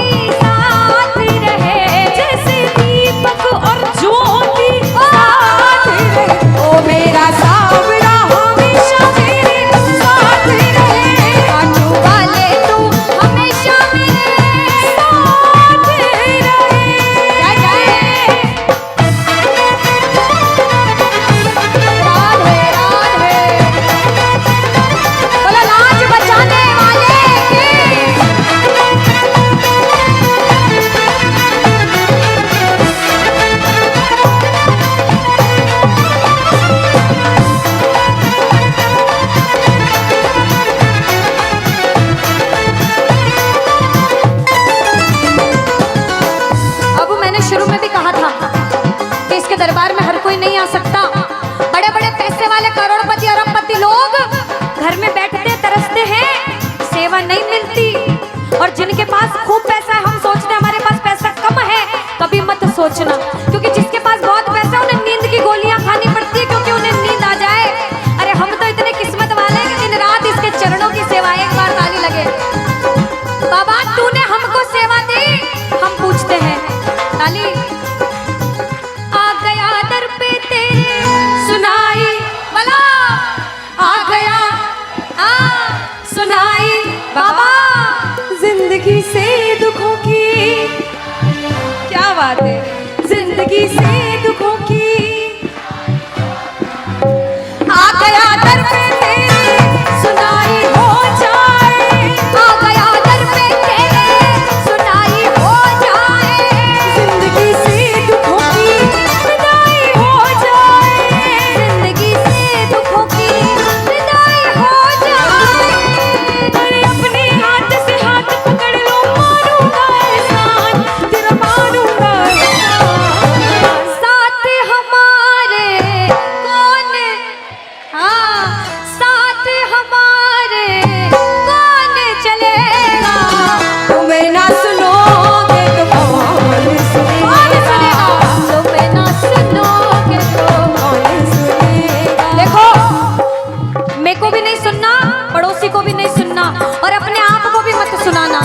तरसते हैं, सेवा नहीं मिलती। और जिनके पास खूब पैसा है, हम सोचते हैं हमारे पास पैसा कम है, कभी मत सोचना, क्योंकि जिसके पास बहुत पैसा है उन्हें नींद की गोलियां खानी पड़ती है, क्योंकि उन्हें नींद आ जाए। अरे हम तो इतने किस्मत वाले हैं कि दिन रात इसके चरणों की सेवा, एक बार ताली लगे। बाबा तूने हमको सेवा दी, हम पूछते हैं ताली। आ गया दर पे तेरे सुनाई वाला, आ गया सुनाई बाबा जिंदगी से दुखों की, क्या बात है, जिंदगी से दुखों की, आ गया दर पे तेरे सुनाई हो जाए, आ गया दर पे तेरे सुनाई हो जाए, जिंदगी से दुखों की विदाई हो जाए, जिंदगी से दुखों की विदाई हो जाए। अरे अपने हाथ से हाथ पकड़ लो, मारूंगा एहसान, तेरा मारूंगा एहसान। साथ हमारे कौन, हाँ साथ हमारे कौन चलेगा, तुम्हें ना सुनोगे तो कौन सुनेगा, तुम्हें ना सुनोगे तो। कौन सुनेगा। देखो, मेरे को भी नहीं सुनना, पड़ोसी को भी नहीं सुनना, और अपने आप को भी मत सुनाना।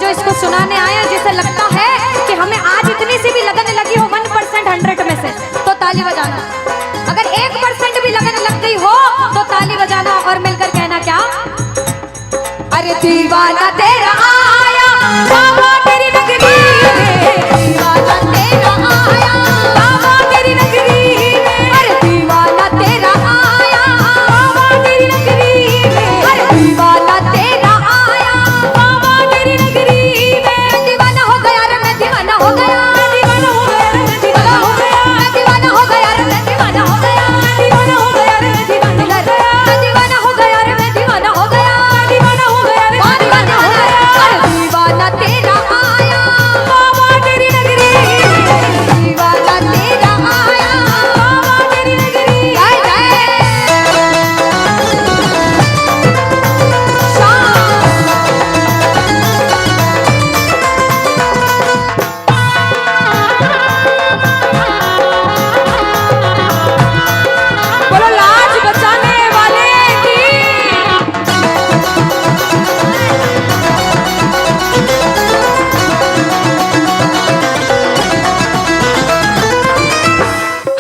जो इसको सुनाने आए, जिसे लगता है कि हमें आज इतनी सी भी लगन लगी हो 1% 100 में से, तो ताली बजाना। अगर 1% भी लगन लग गई हो तो ताली बजाना और मिलकर कहना क्या, अरे दीवाना तेरा आया बाबा तेरी नगरी में, दीवाना तेरा आया बाबा तेरी नगरी में, अरे दीवाना तेरा आया बाबा तेरी नगरी में, अरे दीवाना तेरा आया बाबा तेरी नगरी में। दीवाना हो गया रे मैं, दीवाना हो गया, दीवाना हो गया रे मैं, दीवाना हो गया, दीवाना हो गया रे मैं, दीवाना हो गया, दीवाना हो गया रे मैं, दीवाना हो गया, दीवाना हो गया रे मैं, दीवाना हो गया, दीवाना हो गया रे मैं, दीवाना हो गया। अरे दीवाना तेरा आया बाबा तेरी नगरी में, दीवाना तेरा आया बाबा तेरी नगरी। जय जय बोलो लाज बचाने वाले की।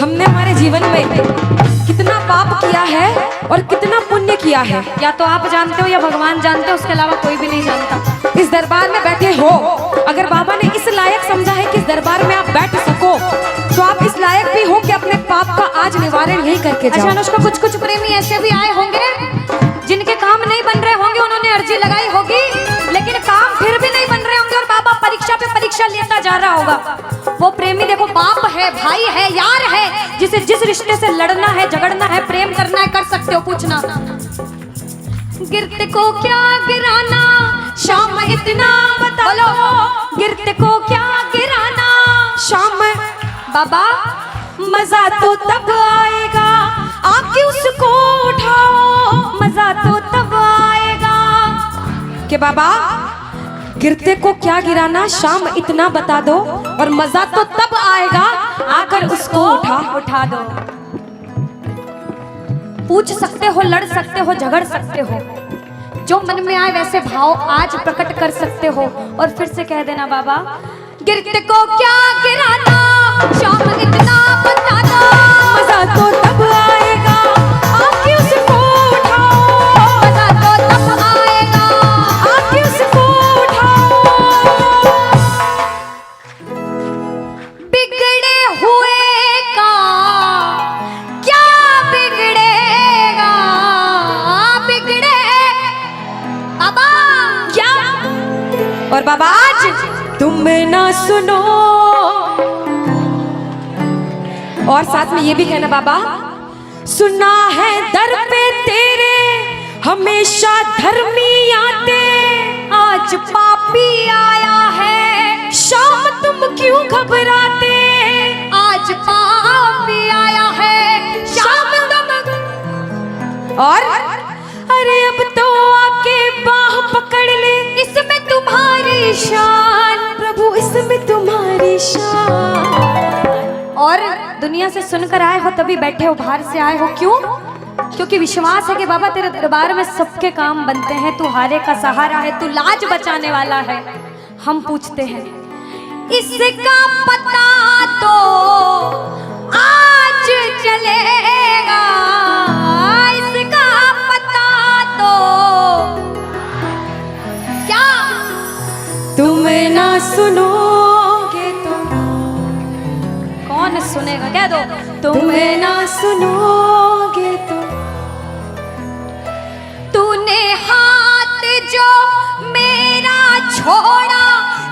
हमने हमारे जीवन में कितना पाप किया है और कितना पुण्य किया है, या तो आप जानते हो या भगवान जानते हो, उसके अलावा कोई भी नहीं जानता। इस दरबार में बैठे हो, अगर बाबा ने इस लायक समझा है कि इस दरबार में आप बैठ सको, तो आप इस लायक भी हो कि अपने पाप का आज निवारण यही करके जाओ। अच्छा अनुष्का, कुछ प्रेमी ऐसे भी आए होंगे जिनके काम नहीं बन रहे होंगे, उन्होंने अर्जी लगाई होगी, लेकिन काम फिर भी नहीं बन रहे होंगे, और बाबा परीक्षा पे परीक्षा लेता जा रहा होगा। वो प्रेमी देखो, बाप है, भाई है, यार है, जिसे जिस रिश्ते से लड़ना है, झगड़ना है, प्रेम करना है, कर सकते हो। पूछना गिरते को क्या गिराना, शाम इतना बता लो, गिरते को क्या गिराना शाम बाबा, मजा तो तब आएगा आके उसको उठाओ, मजा तो तब आएगा कि बाबा गिरते को क्या गिराना, शाम इतना बता दो, और मजा तो तब आएगा आकर उसको उठा दो। पूछ सकते हो, लड़ सकते हो, झगड़ सकते हो, जो मन में आए वैसे भाव आज प्रकट कर सकते हो, और फिर से कह देना बाबा, गिरते को क्या गिराना, शाम इतना बता दो, मजा तो तब आएगा आके उसको उठाओ, मजा तो तब आएगा आके उसको उठाओ। बिगड़े हुए का क्या बिगड़ेगा, बिगड़े बाबा क्या। और बाबा आज तुम ना सुनो, और साथ में ये भी कहना बाबा, सुना है दर पे तेरे हमेशा धर्मी आते, आज पापी आया है, शाम तुम क्यों घबराते, आज पापी आया है, शाम तुम। और अरे अब तो और दुनिया से सुनकर आए हो तभी बैठे हो, बाहर से आए हो क्यों? क्योंकि विश्वास है कि बाबा तेरे दरबार में सबके काम बनते हैं, तू हारे का सहारा है, तू लाज बचाने वाला है। हम पूछते हैं इसका पता तो आज चलेगा, इसका पता तो क्या तुम ना सुनोगे तो कौन सुनेगा? कह दो तुम ना सुनोगे तो तूने हाथ जो मेरा छोड़ा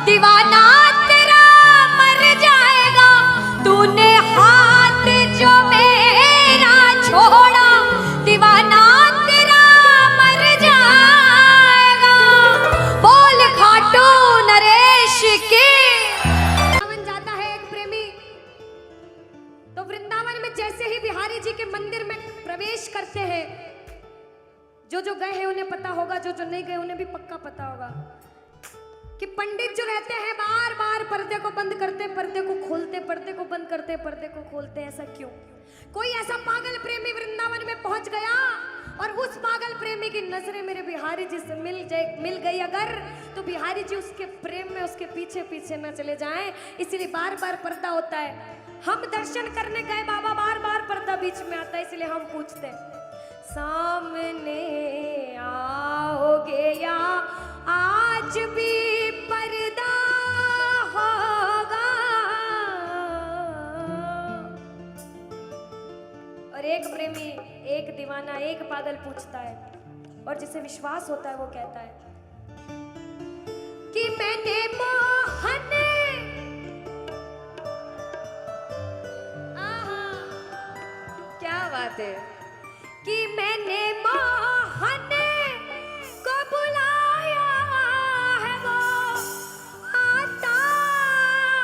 दीवाना तेरा मर जाएगा, तूने हाथ जो मेरा छोड़ा दीवाना तेरा मर जाएगा। बोल खाटू नरेश की। वृंदावन जाता है एक प्रेमी, तो वृंदावन में जैसे ही बिहारी जी के मंदिर में प्रवेश करते हैं, जो गए हैं उन्हें पता होगा, जो नहीं गए उन्हें भी पक्का पता होगा कि पंडित जो रहते हैं बार बार पर्दे को बंद करते, पर्दे को खोलते, पर्दे को बंद करते, पर्दे को खोलते। ऐसा क्यों? कोई ऐसा पागल प्रेमी वृंदावन में पहुंच गया और उस पागल प्रेमी की नजरें मेरे बिहारी जी से मिल गई अगर, तो बिहारी जी उसके प्रेम में उसके पीछे पीछे न चले जाएं, इसलिए बार बार पर्दा होता है। हम दर्शन करने गए बाबा, बार बार पर्दा बीच में आता है, इसलिए हम पूछते हैं सामने आओगे या आज भी पर्दा होगा? और एक प्रेमी, एक दीवाना, एक पागल पूछता है, और जिसे विश्वास होता है वो कहता है कि मैंने मोहन, क्या बात है, कि मैंने मोहन को बुलाया है, वो आता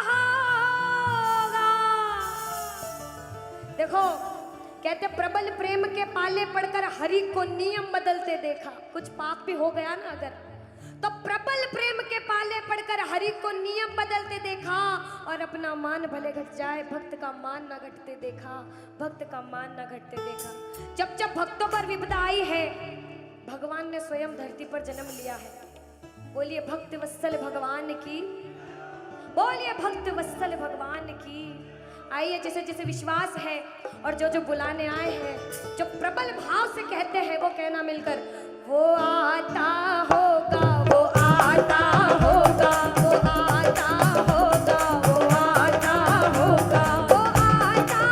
होगा। देखो कहते प्रबल प्रेम के पाले पड़कर हरि को नियम बदलते देखा। कुछ पाप भी हो गया ना अगर, तो प्रबल प्रेम के पाले पड़कर हरि को नियम बदलते देखा, और अपना मान भले घट जाए भक्त का मान न घटते देखा, भक्त का मान न घटते देखा। जब जब भक्तों पर विपदा आई है, भगवान ने स्वयं धरती पर जन्म लिया है। बोलिए भक्त वत्सल भगवान की, बोलिए भक्त वत्सल भगवान की। आइए जिसे जिसे विश्वास है और जो बुलाने आए हैं, जो प्रबल भाव से कहते हैं, वो कहना मिलकर, वो आता होगा, वो आता होगा, वो आता होगा, वो आता होगा, वो आता होगा, वो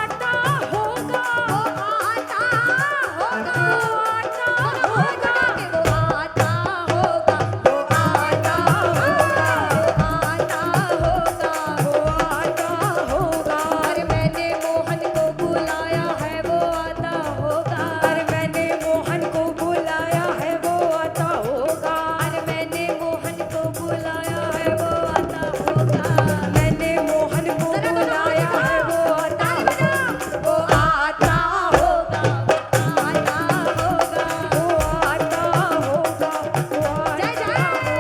आता होगा, वो आता होगा, वो आता होगा, वो आता होगा, वो आता होगा, वो आता होगा। अरे मैंने मोहन को बुलाया है, वो आता होगा। अरे मैंने मोहन को बुलाया है, वो आता होगा। अरे मैंने मोहन को बुलाया है, वो आता होगा। मैंने मोहन को बुलाया है, वो आता होगा, वो आता होगा, वो आता होगा, वो आता होगा, वो आता होगा।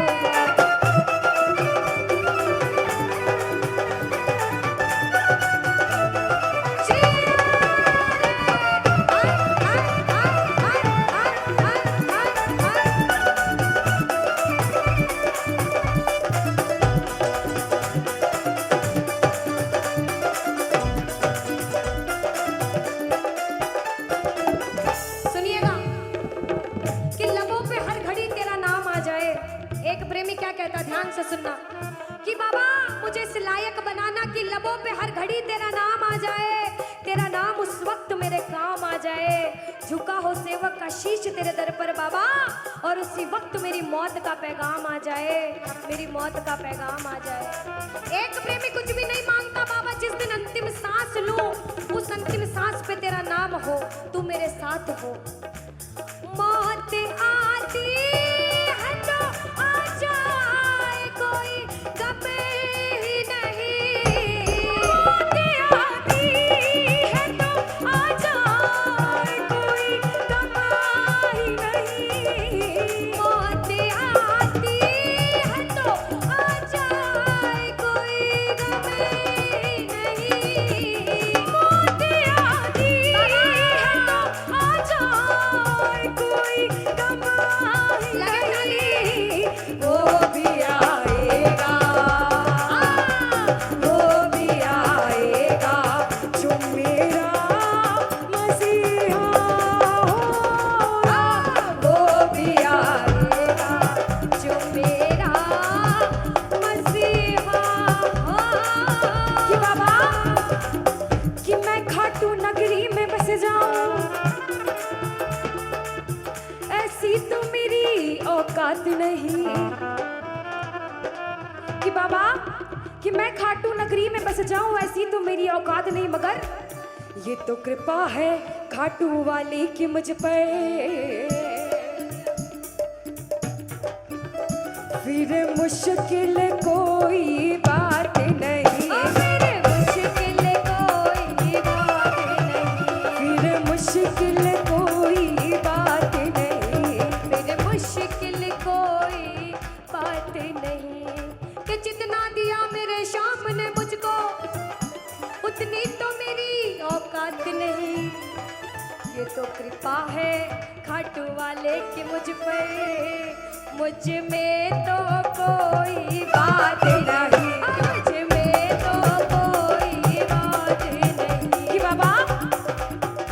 सुनिएगा कि लबों पे हर घड़ी तेरा नाम आ जाए। एक प्रेमी क्या कहता, ध्यान से सुनना, कि बाबा मुझे इस लायक बनाना कि लबों पे हर घड़ी तेरा नाम आ जाए, तेरा नाम उस वक्त मेरे काम आ जाए। झुका हो सेवक का शीश तेरे दर पर बाबा, और उसी वक्त मेरी मौत का पैगाम आ जाए, मेरी मौत का पैगाम आ जाए। एक प्रेमी कुछ भी नहीं मांगता बाबा, जिस दिन अंतिम सांस लूं उस अंतिम सांस पे तेरा नाम हो, तू मेरे साथ हो। मौत आती है तो आ जाए, कोई गम ही नहीं। मौत आती है तो आ जाए, कोई गम ही नहीं। मौत आती है तो आ जाए, कोई गम ही औकात नहीं कि बाबा कि मैं खाटू नगरी में बस जाऊं, ऐसी तो मेरी औकात नहीं, मगर ये तो कृपा है खाटू वाले की मुझ पर। फिर मुश्किल कोई बात नहीं, फिर मुश्किल कोई बात नहीं, फिर मुश्किल कोई बात नहीं, फिर मुश्किल कोई बात नहीं कि जितना दिया मेरे शाम ने मुझको उतनी तो मेरी औकात नहीं। ये तो कृपा है खाटू वाले की मुझ पर, मुझ में तो कोई बात नहीं, मुझ में तो कोई बात नहीं। कि बाबा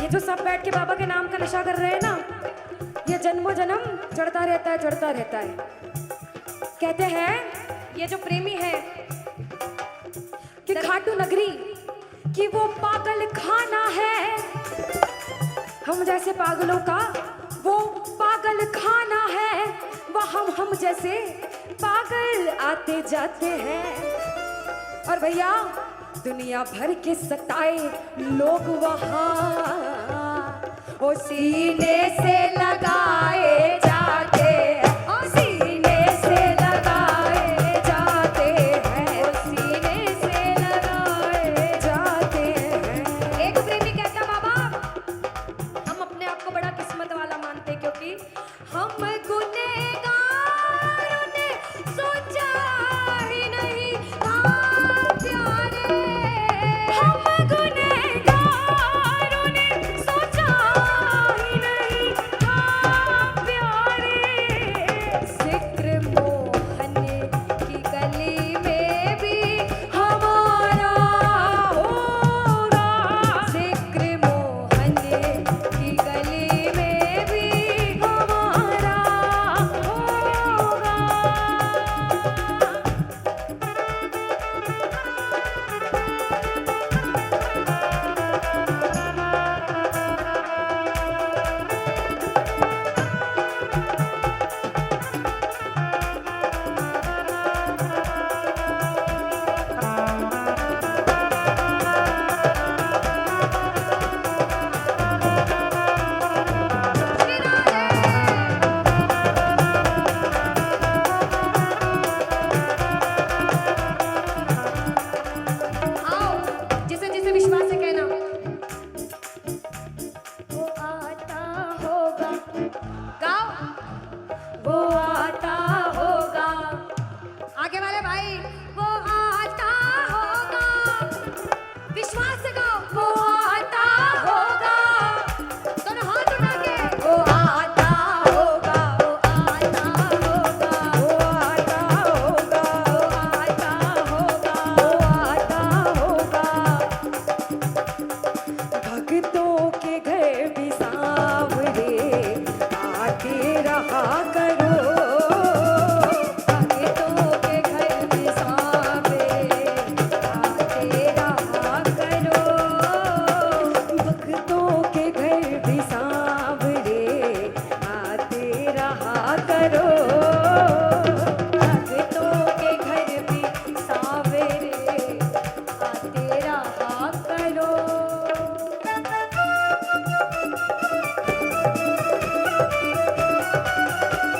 ये जो सब बैठ के बाबा के नाम का नशा कर रहे हैं ना, ये जन्मों जन्म चढ़ता रहता है, चढ़ता रहता है। कहते हैं ये जो प्रेमी है कि खाटू नगरी कि वो पागल खाना है, हम जैसे पागलों का वो पागल खाना है, वह हम जैसे पागल आते जाते हैं। और भैया दुनिया भर के सताए लोग वहाँ ओ सीने से लगाए जाते हैं, ओ सीने से लगाए जाते हैं, ओ सीने से लगाए जाते हैं। एक प्रेमी कहता बाबा हम अपने आप को बड़ा किस्मत वाला मानते क्योंकि हम